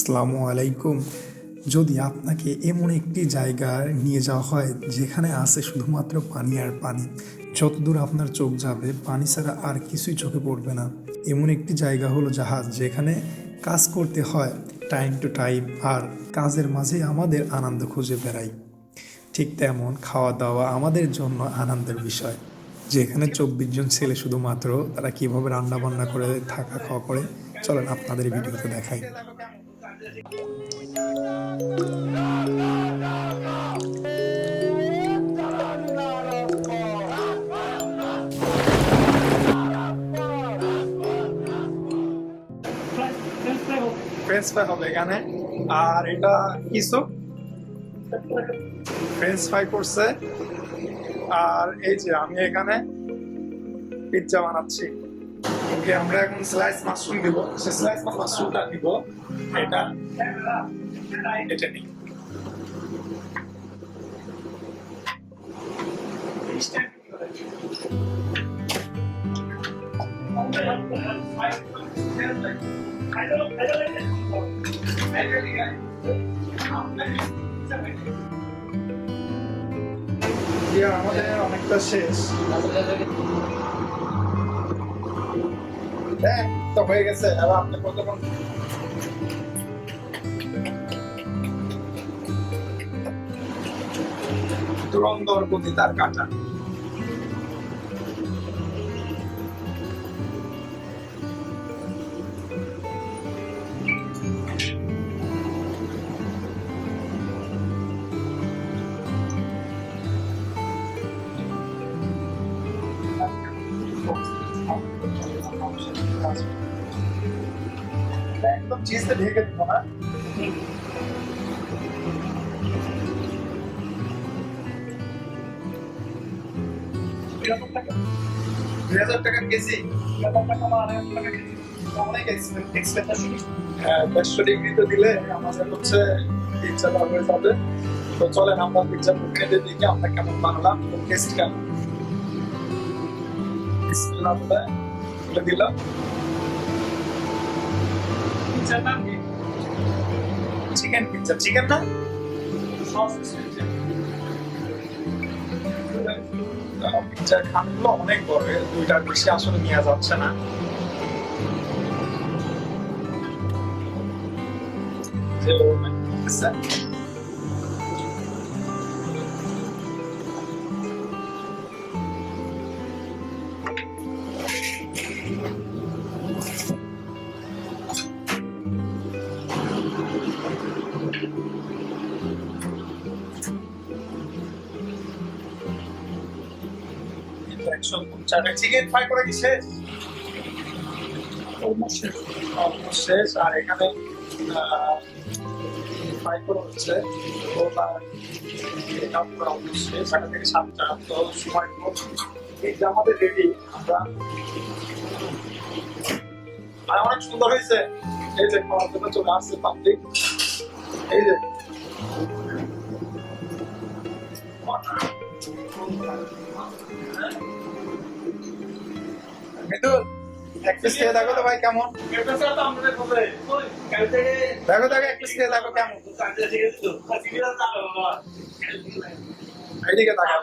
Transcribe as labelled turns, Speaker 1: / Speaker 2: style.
Speaker 1: আসসালামু আলাইকুম। যদি আপনাকে এমন একটি জায়গায় নিয়ে যাওয়া হয় যেখানে আছে শুধুমাত্র পানি আর পানি, যতদূর আপনার চোখ যাবে পানি ছাড়া আর কিছুই চোখে পড়বে না, এমন একটি জায়গা হলো জাহাজ, যেখানে কাজ করতে হয় টাইম টু টাইম আর কাজের মাঝে আমাদের আনন্দ খুঁজে বেড়াই। ঠিক তেমন খাওয়া দাওয়া আমাদের জন্য আনন্দের বিষয়, যেখানে 24 জন ছেলে শুধুমাত্র তারা কীভাবে রান্না বান্না করে থাকা খাওয়া করে। চলেন আপনাদের ভিডিওতে দেখাই। ফ্রেঞ্চ ফ্রাই হবে এখানে, আর এটা কিছু ফ্রেঞ্চ ফ্রাই করছে, আর এই যে আমি এখানে পিৎজা বানাচ্ছি। ওকে, আমরা এখন স্লাইস মাশরুম দিব, সে স্লাইস মাশরুমটা দিব, এটা এটা নিই। আমাদের অনেকটা শেষ, তো হয়ে গেছে। এবার আপনি কতক্ষণ তুরন্দর গতি তার কাটা। একদম চিজটা ঢেকে দিব না। 2000 টাকা কেজি, 150 ডিগ্রিতে দিলে আমাদের হচ্ছে পিৎজাটা হয়ে যাবে। তো চলেন আমরা পিৎজা খেতে দিকে আমরা কেমন বানালাম, টেস্ট কেমন। বিসমিল্লাহ বলে তুলে দিলাম। পিৎজাটা চিকেন পিৎজা, চিকেন না পিৎজার খানগুলো অনেক বড়, দুইটার বেশি আসলে নেওয়া যাচ্ছে না। চিকেন ফ্রাই করা কি শেষ? শেষ। আর এখানে ফ্রাই করা হচ্ছে, শেষ। 6টা থেকে 7টা তো সময় এই যে আমাদের রেডি। আমরা আর অনেক সুন্দর হয়েছে। এই যে খাওয়ার জন্য চলে আসছে পাবলিক। এই যে এক পিস খেয়ে দেখো তো ভাই কেমন। দেখো দেখো এক পিস খেয়ে দেখো কেমন। এদিকে তাকাও।